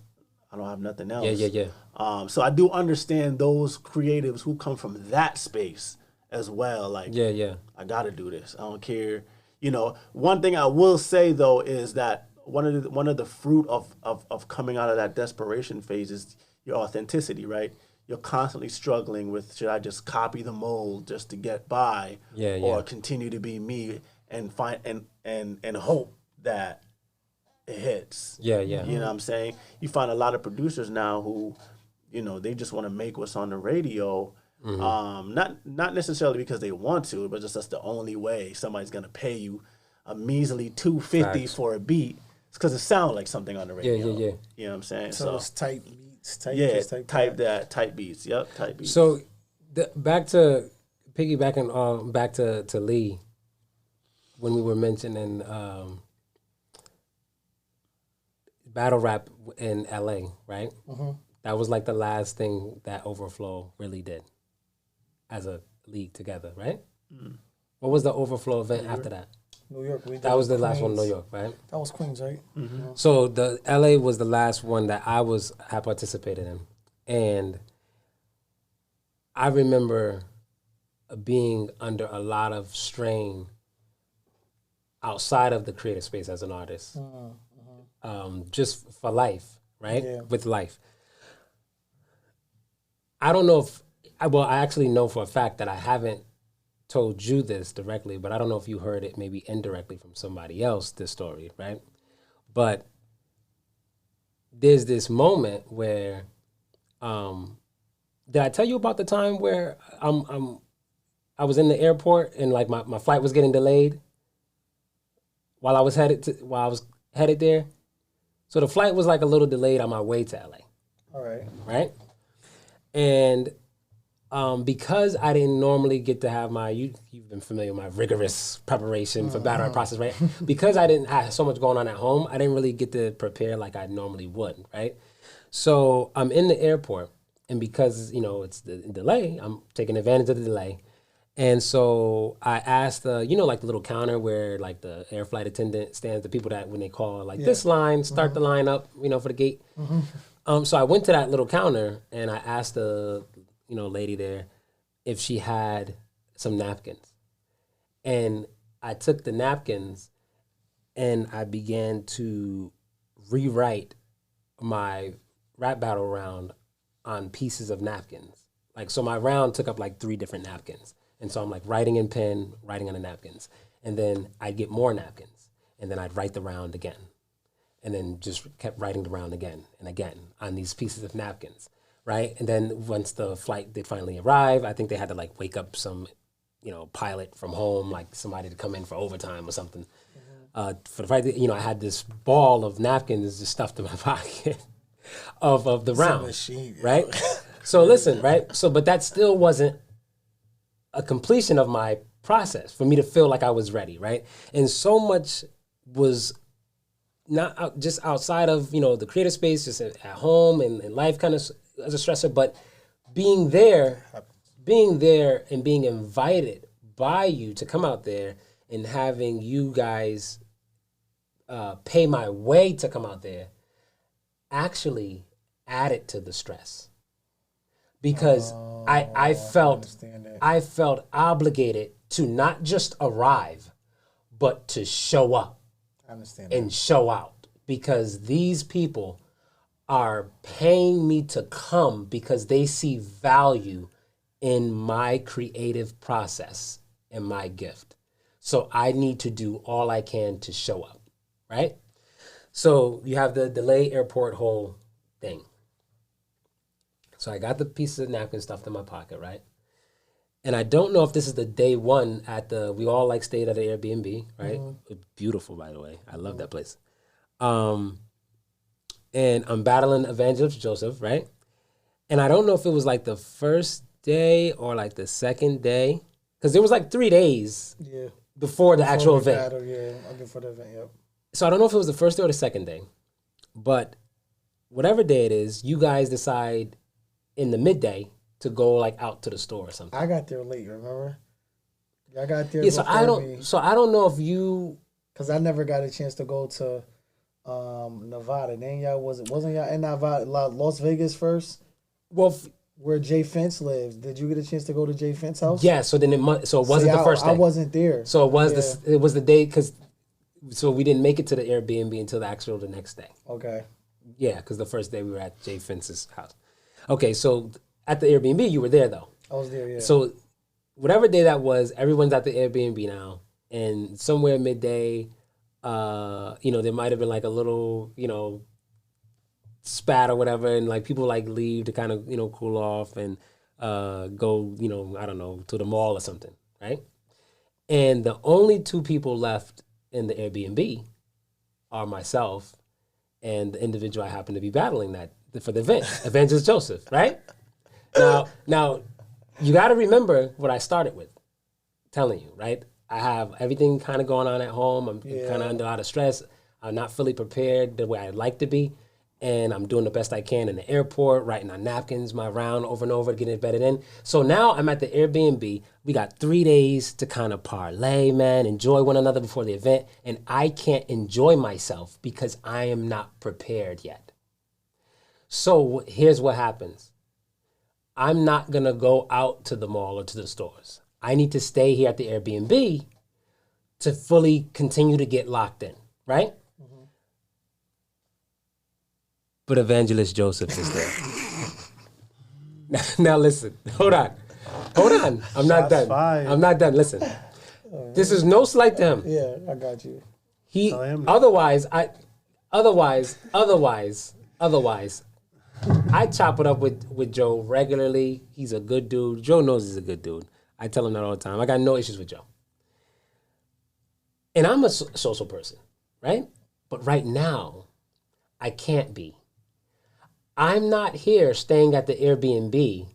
I don't have nothing else. So I do understand those creatives who come from that space as well. Like, I got to do this. I don't care. You know, one thing I will say, though, is that one of the fruit of coming out of that desperation phase is your authenticity, right? You're constantly struggling with, should I just copy the mold just to get by, or continue to be me and find and hope that it hits.
Yeah, yeah.
You know what I'm saying? You find a lot of producers now who, they just want to make what's on the radio. Not necessarily because they want to, but just that's the only way somebody's gonna pay you a measly $250 for a beat. It's because it sounds like something on the radio.
Yeah.
You know what I'm saying?
So it's type beats.
Type beats. Yep, type beats.
So back to piggybacking back to Lee, when we were mentioning battle rap in LA, right? Mm-hmm. That was like the last thing that Overflow really did as a league together, right? Mm. What was the Overflow event after that?
New York.
That was the last one in New York, right?
That was Queens, right?
Mm-hmm. Yeah. So the LA was the last one that had participated in. And I remember being under a lot of strain outside of the creative space as an artist, just for life, right? Yeah. With life. I don't know I actually know for a fact that I haven't told you this directly, but I don't know if you heard it maybe indirectly from somebody else, this story, right? But there's this moment where, did I tell you about the time where I was in the airport and like my flight was getting delayed while I was headed there? So the flight was like a little delayed on my way to LA.
All right.
Right? And because I didn't normally get to have you've been familiar with my rigorous preparation for battle rap process, right? Because I didn't have so much going on at home, I didn't really get to prepare like I normally would, right? So I'm in the airport, and because, it's the delay, I'm taking advantage of the delay. And so I asked, like the little counter where like the air flight attendant stands, the people that when they call like this line, start the line up, for the gate. Mm-hmm. So I went to that little counter and I asked the lady there if she had some napkins. And I took the napkins and I began to rewrite my rap battle round on pieces of napkins. Like, so my round took up like 3 different napkins. And so I'm like writing in pen, writing on the napkins. And then I'd get more napkins. And then I'd write the round again. And then just kept writing the round again and again on these pieces of napkins. Right. And then once the flight did finally arrive, I think they had to like wake up some, pilot from home, like somebody to come in for overtime or something. Mm-hmm. For the flight, I had this ball of napkins just stuffed in my pocket of the round. Machine, right. So listen, right. So, but that still wasn't a completion of my process for me to feel like I was ready. Right. And so much was not just outside of, the creative space, just at home and life kind of as a stressor, but being there and being invited by you to come out there and having you guys pay my way to come out there actually added to the stress. Because I felt obligated to not just arrive, but to show up.
I understand
and show out, because these people are paying me to come because they see value in my creative process and my gift. So I need to do all I can to show up, right? So you have the delay airport whole thing. So I got the pieces of napkin stuffed in my pocket, right? And I don't know if this is the day one we all like stayed at an Airbnb, right? Mm-hmm. Beautiful, by the way. I love that place. And I'm battling Evangelist Joseph, right? And I don't know if it was like the first day or like the second day, because there was like 3 days before the actual event.
Battle, before the event, yep.
So I don't know if it was the first day or the second day, but whatever day it is, you guys decide in the midday to go like out to the store or something.
I got there late, remember? I got there.
Yeah, so I don't know if you,
because I never got a chance to go to Nevada. Then y'all wasn't y'all in Nevada, Las Vegas first?
Well,
where Jay Fence lives. Did you get a chance to go to Jay Fence's house?
Yeah. So then it wasn't the first day.
I wasn't there.
So it was the day so we didn't make it to the Airbnb until the next day.
Okay.
Yeah, because the first day we were at Jay Fence's house. Okay, so at the Airbnb you were there though.
I was there. Yeah.
So whatever day that was, everyone's at the Airbnb now, and somewhere midday, there might have been like a little, spat or whatever, and like people like leave to kind of, cool off and go, I don't know, to the mall or something, right? And the only two people left in the Airbnb are myself and the individual I happen to be battling that for the event, Evangelist Joseph, right? Now, you got to remember what I started with, telling you, right? I have everything kind of going on at home. I'm kind of under a lot of stress. I'm not fully prepared the way I'd like to be. And I'm doing the best I can in the airport, writing on napkins, my round over and over, getting it bedded in. So now I'm at the Airbnb. We got 3 days to kind of parlay, man, enjoy one another before the event. And I can't enjoy myself because I am not prepared yet. So here's what happens. I'm not going to go out to the mall or to the stores. I need to stay here at the Airbnb to fully continue to get locked in, right? But Evangelist Joseph is there. Now listen, hold on. I'm not done. I'm not done. Listen, this is no slight to him.
Yeah, I got you.
Otherwise, I chop it up with Joe regularly. He's a good dude. Joe knows he's a good dude. I tell him that all the time. I got no issues with Joe. And I'm a social person, right? But right now, I can't be. I'm not here staying at the Airbnb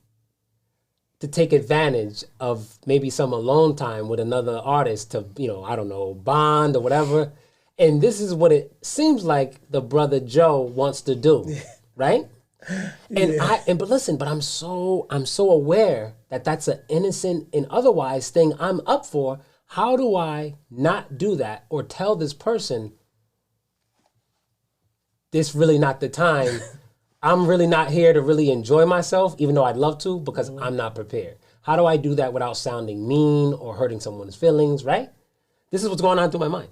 to take advantage of maybe some alone time with another artist to, I don't know, bond or whatever. And this is what it seems like the brother Joe wants to do, right? But I'm so aware that that's an innocent and otherwise thing I'm up for. How do I not do that or tell this person this really not the time? I'm really not here to really enjoy myself, even though I'd love to, because I'm not prepared. How do I do that without sounding mean or hurting someone's feelings, right? This is what's going on through my mind.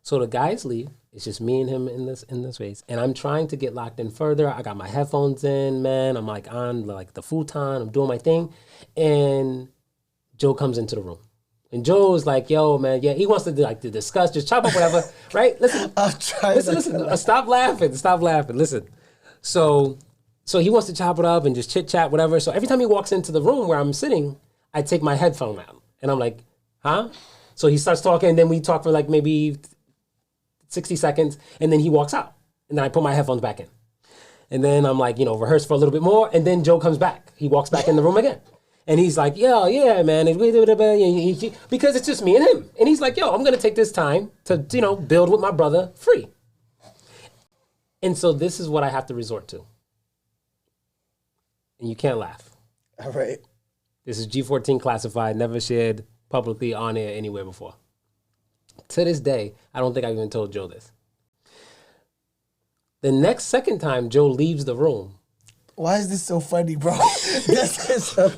So the guys leave. It's just me and him in this space. And I'm trying to get locked in further. I got my headphones in, man. I'm like on like the futon. I'm doing my thing. And Joe comes into the room. And Joe's like, yo, man, yeah, he wants to to discuss, just chop up whatever, right? Listen, listen, stop laughing. Listen. So he wants to chop it up and just chit chat, whatever. So every time he walks into the room where I'm sitting, I take my headphone out and I'm like, huh? So he starts talking and then we talk for like maybe 60 seconds and then he walks out and then I put my headphones back in. And then I'm like, rehearse for a little bit more. And then Joe comes back. He walks back in the room again. And he's like, yeah, man. Because it's just me and him. And he's like, I'm going to take this time to, build with my brother free. And so this is what I have to resort to. And you can't laugh.
All right.
This is G14 classified, never shared publicly on air anywhere before. To this day, I don't think I've even told Joe this. The second time Joe leaves the room.
Why is this so funny, bro? This is so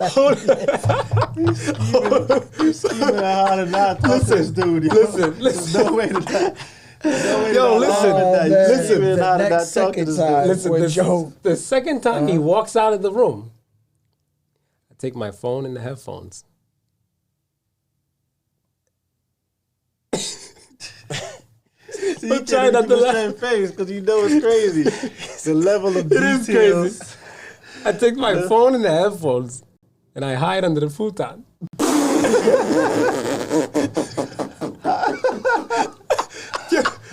He's scheming how to not talk to this dude.
Listen.
There's no way to that.
Listen.
The second time he walks out of the room, I take my phone and the headphones.
I'm trying not to laugh face because it's crazy. The level of details.
It is crazy. I take my phone and the headphones and I hide under the futon.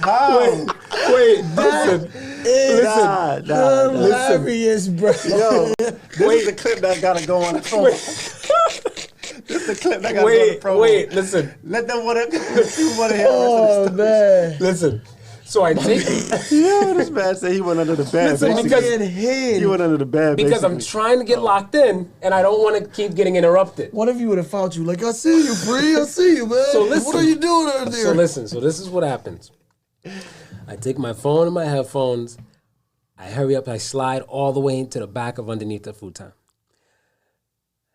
How?
Wait, listen.
Hilarious, bro.
Yo, this is the clip that gotta go on the phone. This is the clip that gotta go on the phone.
Wait, listen.
Let them want to hear.
Oh, man.
Listen. So I take.
This man said he went under the bed.
Listen,
he went under the bed
because
basically.
I'm trying to get locked in, and I don't want to keep getting interrupted.
What if you would have found you? Like, I see you, Bree. I see you, man.
So listen,
what are you doing out there?
So listen. So this is what happens. I take my phone and my headphones. I hurry up. I slide all the way into the back of underneath the futon.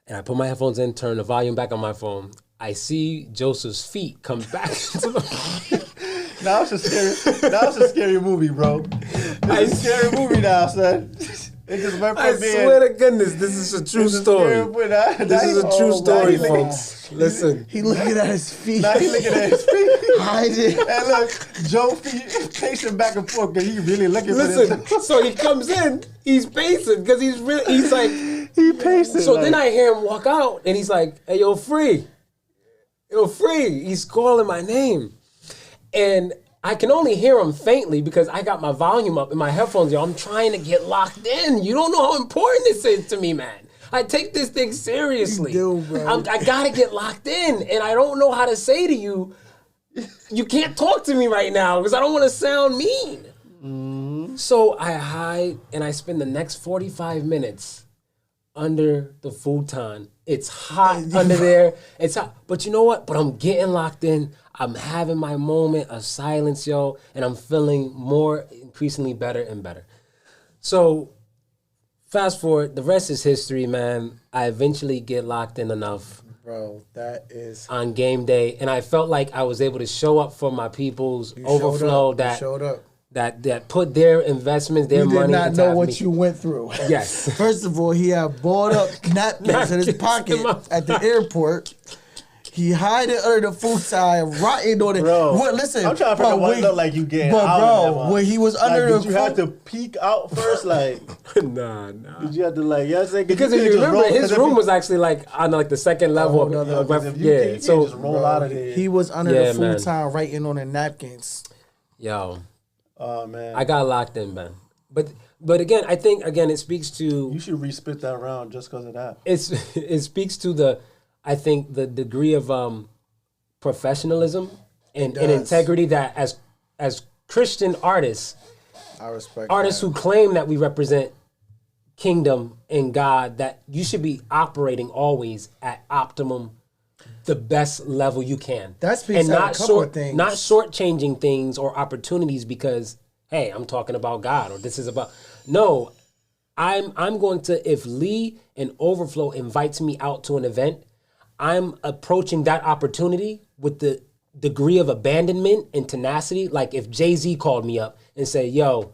And I put my headphones in, turn the volume back on my phone. I see Joseph's feet come back into the...
Now it's a scary movie, bro. It's a scary movie now, son. It just went
I
from being,
swear to goodness, this is a true story. This is a true story, folks. Listen.
He looking at his feet.
Now he looking at his feet.
Hiding.
And look, Joe feet pacing back and forth because he really looking for
Listen,
this.
so he comes in, he's pacing because he's like,
He pacing.
so then I hear him walk out and he's like, hey, yo, Free. Yo, Free. He's calling my name. And I can only hear him faintly because I got my volume up in my headphones. Yo, I'm trying to get locked in. You don't know how important this is to me, man. I take this thing seriously.
You do, bro.
I gotta get locked in, and I don't know how to say to you, you can't talk to me right now because I don't want to sound mean. Mm-hmm. So I hide, and I spend the next 45 minutes under the futon. It's hot under there. It's hot. But you know what? But I'm getting locked in. I'm having my moment of silence, yo, and I'm feeling more increasingly better and better. So fast forward, the rest is history, man. I eventually get locked in enough.
Bro, that is...
On game day, and I felt like I was able to show up for my people's overflow that put their investments, their money.
You did not know what you went through.
Yes.
First of all, he had balled up napkins in his pocket at the airport. He hide it under the futon, rotting on it.
Bro,
what? Listen,
I'm trying to figure out what it looked like you getting
but
out
bro,
of that one.
when he was under
did
the
you have to peek out first? Like,
nah.
Did you have to like, yeah,
because if you remember, his room was actually like on like the second level.
You so just roll out of there.
He was under the futon, writing on the napkins.
Yo,
oh man,
I got locked in, man. But again, I think it speaks to.
You should respit that round just because of that.
It speaks to the degree of professionalism and integrity that as Christian artists,
I respect
artists
that.
who claim that we represent kingdom and God, that you should be operating always at optimum, the best level you can.
That's because not things.
Not shortchanging things or opportunities because, hey, I'm talking about God or this is about. No, I'm going to, if Lee and Overflow invites me out to an event, I'm approaching that opportunity with the degree of abandonment and tenacity. Like if Jay-Z called me up and said, yo,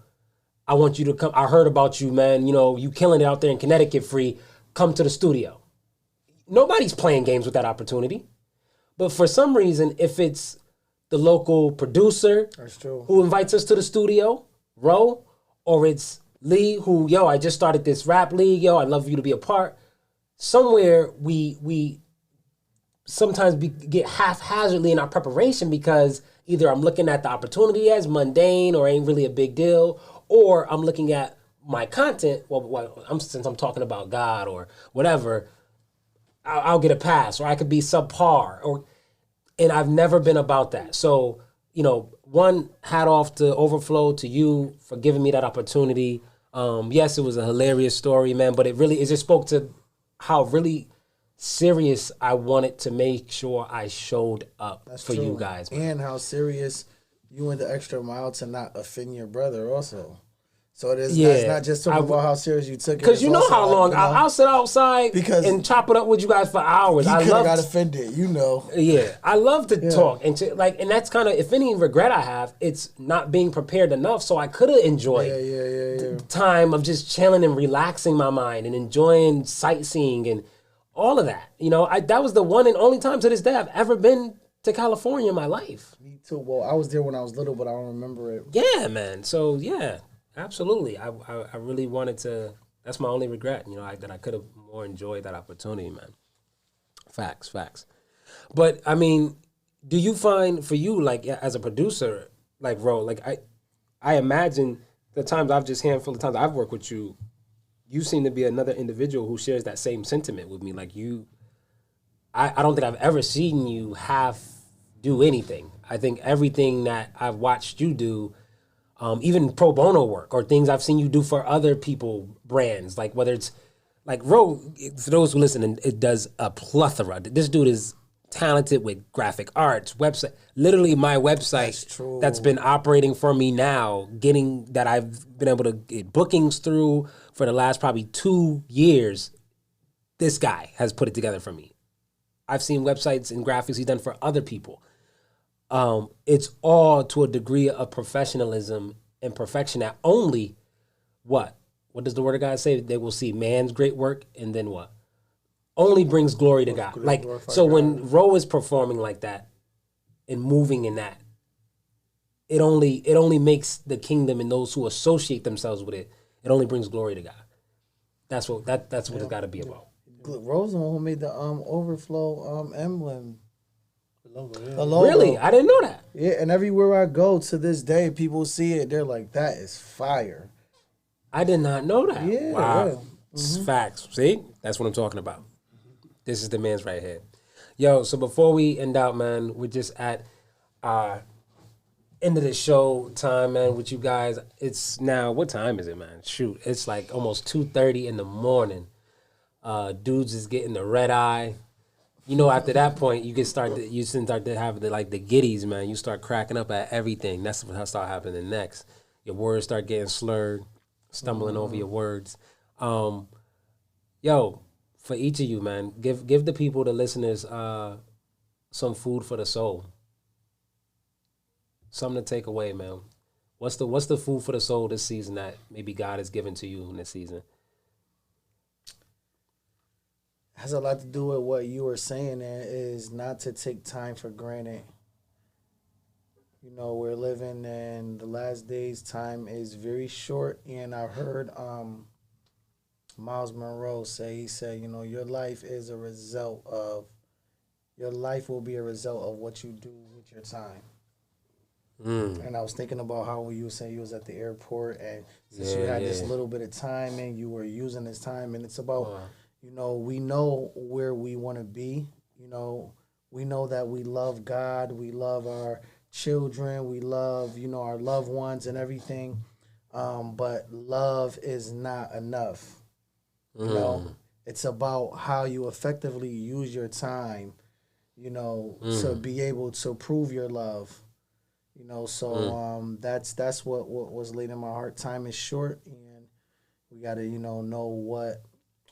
I want you to come. I heard about you, man. You know, you killing it out there in Connecticut, Free. Come to the studio. Nobody's playing games with that opportunity. But for some reason, if it's the local producer who invites us to the studio, Ro, or it's Lee who, yo, I just started this rap league, yo, I'd love for you to be a part. Somewhere we sometimes get haphazardly in our preparation because either I'm looking at the opportunity as mundane or ain't really a big deal, or I'm looking at my content, since I'm talking about God or whatever, I'll get a pass, or I could be subpar, and I've never been about that. So, one, hat off to Overflow, to you for giving me that opportunity. Yes, it was a hilarious story, man, but it just spoke to how really serious I wanted to make sure I showed up you guys, man.
And how serious you went the extra mile to not offend your brother also. So that's not just talking about how serious you took it.
Because you know how long I'll sit outside and chop it up with you guys for hours.
I got offended,
Yeah, I love to talk and and that's kind of, if any regret I have, it's not being prepared enough. So I could have enjoyed the time of just chilling and relaxing my mind and enjoying sightseeing and all of that. That was the one and only time to this day I've ever been to California in my life.
Me too. Well, I was there when I was little, but I don't remember it.
Yeah, man. So yeah. Absolutely. I really wanted to, that's my only regret, that I could have more enjoyed that opportunity, man. Facts. But, I mean, do you find for you, like, as a producer, like, Ro, like, I imagine the times handful of times I've worked with you, you seem to be another individual who shares that same sentiment with me. Like, I don't think I've ever seen you half do anything. I think everything that I've watched you do, even pro bono work or things I've seen you do for other people, brands, like whether it's like Ro, for those who listen, it does a plethora. This dude is talented with graphic arts, website, literally my website that's been operating for me now, that I've been able to get bookings through for the last probably 2 years. This guy has put it together for me. I've seen websites and graphics he's done for other people. It's all to a degree of professionalism and perfection that only what does the word of God say? They will see man's great work, and then what? Only brings glory to God. Like, so when Ro is performing like that and moving in that, it only makes the kingdom and those who associate themselves with it, it only brings glory to God. That's what it's got to be about.
Ro's the one who made the overflow emblem.
The logo.
The logo.
Really? I didn't know that.
Yeah, and everywhere I go to this day, people see it. They're like, that is fire.
I did not know that.
Yeah.
Wow.
Yeah.
It's facts. See? That's what I'm talking about. This is the man's right here. Yo, so before we end out, man, we're just at end of the show time, man, with you guys. It's now, what time is it, man? Shoot, it's like almost 2:30 in the morning. Dudes is getting the red eye. You know, after that point, you start to have the giddies, man. You start cracking up at everything. That's what start happening next. Your words start getting slurred, stumbling over your words. Yo, for each of you, man, give the people, the listeners, some food for the soul. Something to take away, man. What's the food for the soul this season that maybe God has given to you in this season?
Has a lot to do with what you were saying, and is not to take time for granted. You know, we're living in the last days. Time is very short, and I heard Miles Monroe say, he said, you know, your life will be a result of what you do with your time. And I was thinking about how you were saying you was at the airport, and since you had this little bit of time and you were using this time, and it's about, you know, we know where we want to be. You know, we know that we love God, we love our children, we love, you know, our loved ones and everything, but love is not enough. You know, it's about how you effectively use your time, you know, to be able to prove your love. You know, so that's what was laid in my heart. Time is short, and we got to, you know what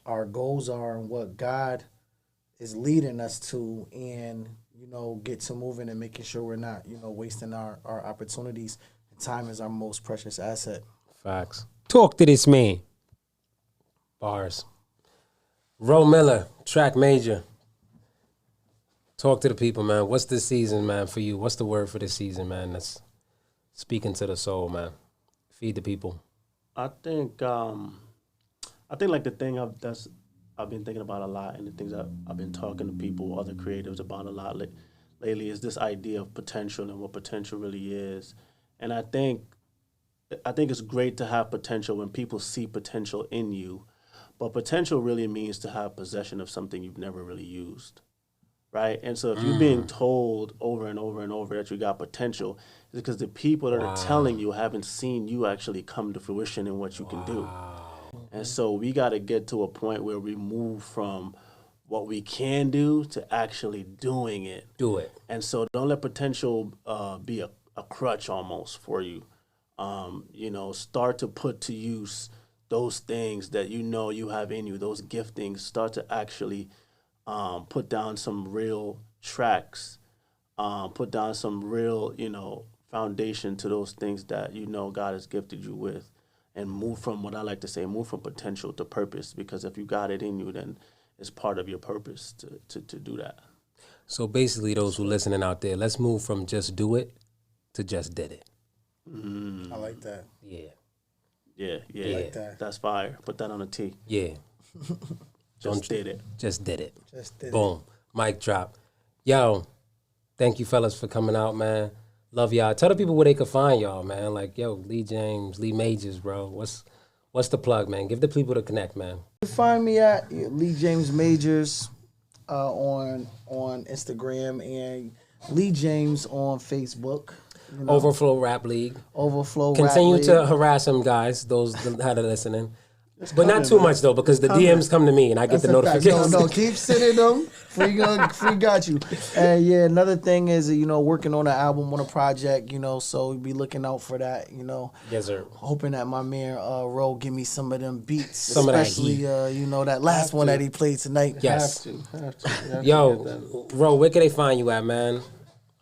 our goals are and what God is leading us to, and, you know, get to moving and making sure we're not, you know, wasting our opportunities. And time is our most precious asset.
Facts. Talk to this man. Bars. Ro Miller, track major. Talk to the people, man. What's this season, man, for you? What's the word for this season, man? That's speaking to the soul, man. Feed the people.
I think like the thing I've been thinking about a lot, and the things I've been talking to people, other creatives about a lot lately, is this idea of potential and what potential really is. And I think it's great to have potential when people see potential in you, but potential really means to have possession of something you've never really used. Right? And so if you're being told over and over and over that you got potential, it's because the people that are telling you haven't seen you actually come to fruition in what you can do. And so we got to get to a point where we move from what we can do to actually doing it.
Do it.
And so don't let potential be a crutch almost for you. You know, start to put to use those things that you know you have in you, those giftings. Start to actually put down some real tracks, put down some real, you know, foundation to those things that you know God has gifted you with, and move from what I like to say, move from potential to purpose, because if you got it in you, then it's part of your purpose to do that.
So basically, those who listening out there, let's move from just do it to just did it.
I like that.
Yeah.
I like that. That's fire. Put that on a T.
Yeah.
Just did it.
Just did it.
Just did
Boom. Mic drop. Yo, thank you fellas for coming out, man. Love y'all. Tell the people where they can find y'all, man. Like, yo, Lee James, Lee Majors, bro. What's the plug, man? Give the people to connect, man.
You find me at Lee James Majors on Instagram, and Lee James on Facebook. You know?
Overflow Rap League.
Continue
to harass them, guys, those that are listening. But not too much, though, because the DMs come to me and I get the notifications.
No, keep sending them. Free got you. And yeah, another thing is, you know, working on an album, on a project, you know, so be looking out for that, you know.
Yes, sir.
Hoping that my man Ro give me some of them beats.
Some
especially,
of that
you know, that last one that he played tonight.
Yes.
Have to
Yo, Ro, where can they find you at, man?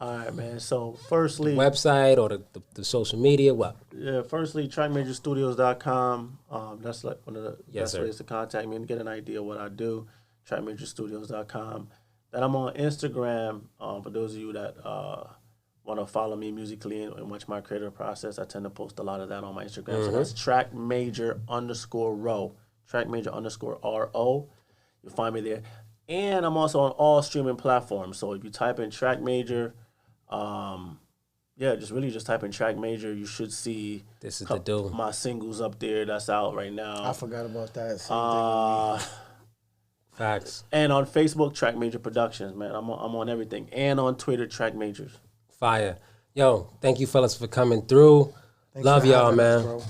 All right, man. So, firstly,
website or the social media, what?
Yeah, firstly, trackmajorstudios.com. That's like one of the best
sir.
ways to contact me and get an idea of what I do. Trackmajorstudios.com. Then I'm on Instagram. For those of you that want to follow me musically and watch my creative process, I tend to post a lot of that on my Instagram. So that's trackmajor_row. Trackmajor_RO. You'll find me there. And I'm also on all streaming platforms. So if you type in Track Major, just type in Track Major. You should see
this is the dude.
My singles up there that's out right now.
I forgot about that. Same thing.
Facts.
And on Facebook, Track Major Productions, man. I'm on everything. And on Twitter, Track Majors.
Fire. Yo, thank you fellas for coming through. Love y'all, man.